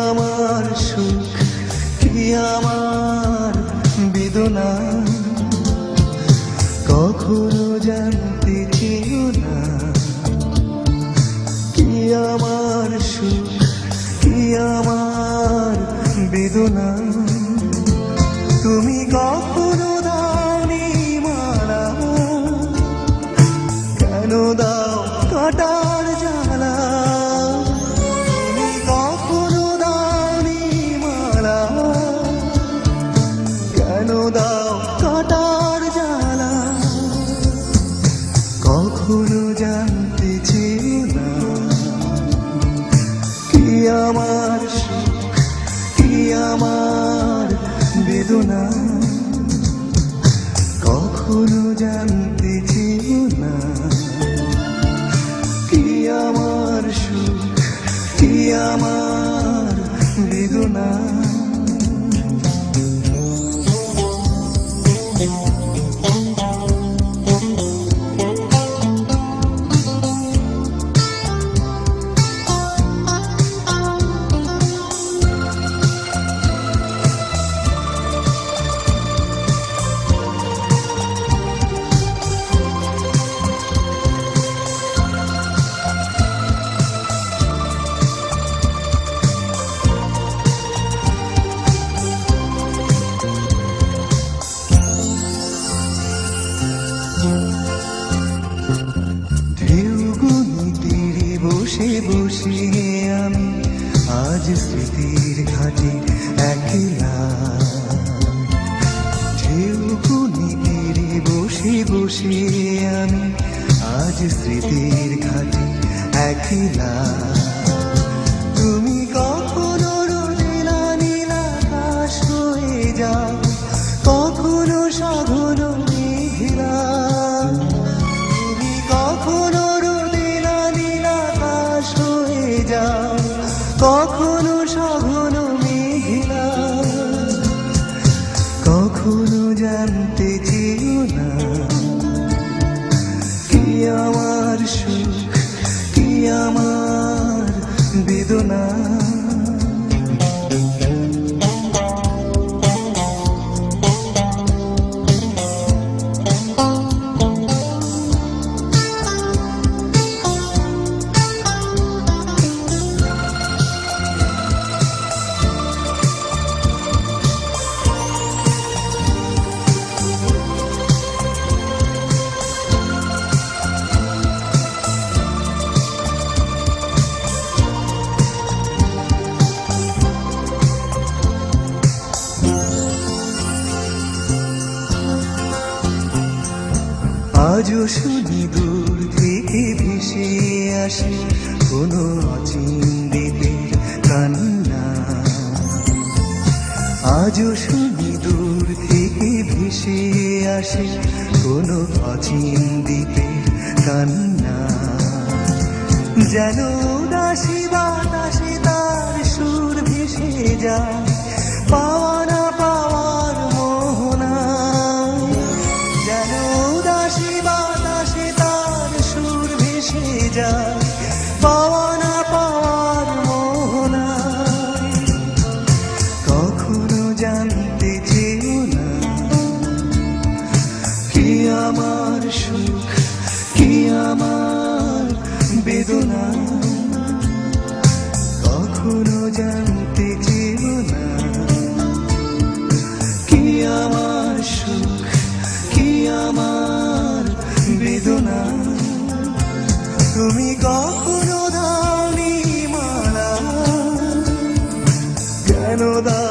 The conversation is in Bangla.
আমার সুখ, কি আমার বেদনা, কখনো জানতে চেয়েও না। কি আমার সুখ, কি আমার বেদনা, তুমি কখনো দাওনি মালা, কেন দাও কাটার জ্বালা। তুমি কখনো দাওনি মালা, কেন দাও কাটার জ্বালা। কখনো জানতে চেয়েও না কি আমার সুখ, কি আমার বেদনা, কখনো জানতে চেয়েও না কি আমার সুখ, কি আমার বেদনা। বসে বসে আমি আজ স্মৃতির ঘাটে একলা, ঢেউগুনি তীরে বসে বসে আমি আজ স্মৃতির ঘাটে একলা। তুমি কখনো রোদেলা নীল আকাশ হয়ে যাও, কখনো সাগর মেঘলা। তুমি কখনো রোদেলা নীল আকাশ হয়ে যাও, কখনো সাগর মেঘলা। কখনো জানতে চেয়েও না কি আমার সুখ, কি আমার বেদনা। আজও শুনি দূর থেকে ভেসে আসে কোনো অচিন দ্বীপের কান্না। আজও শুনি দূর থেকে ভেসে আসে কোনো অচিন দ্বীপের কান্না। যেন উদাসী বাতাসে তার সুর ভেসে যায়, পাওয়া না পাওয়ার মোহনা। যেন উদাসী বাতাসে তার সুর ভেসে যায়, পাওয়া না পাওয়ার মোহনা। কখনো জানতে চেয়েও না কি আমার সুখ, কি আমার বেদনা। কখনো জানতে চেয়েও না কি আমার সুখ, কি আমার বেদনা। তুমি কখনো দাওনি মালা, কেন দাও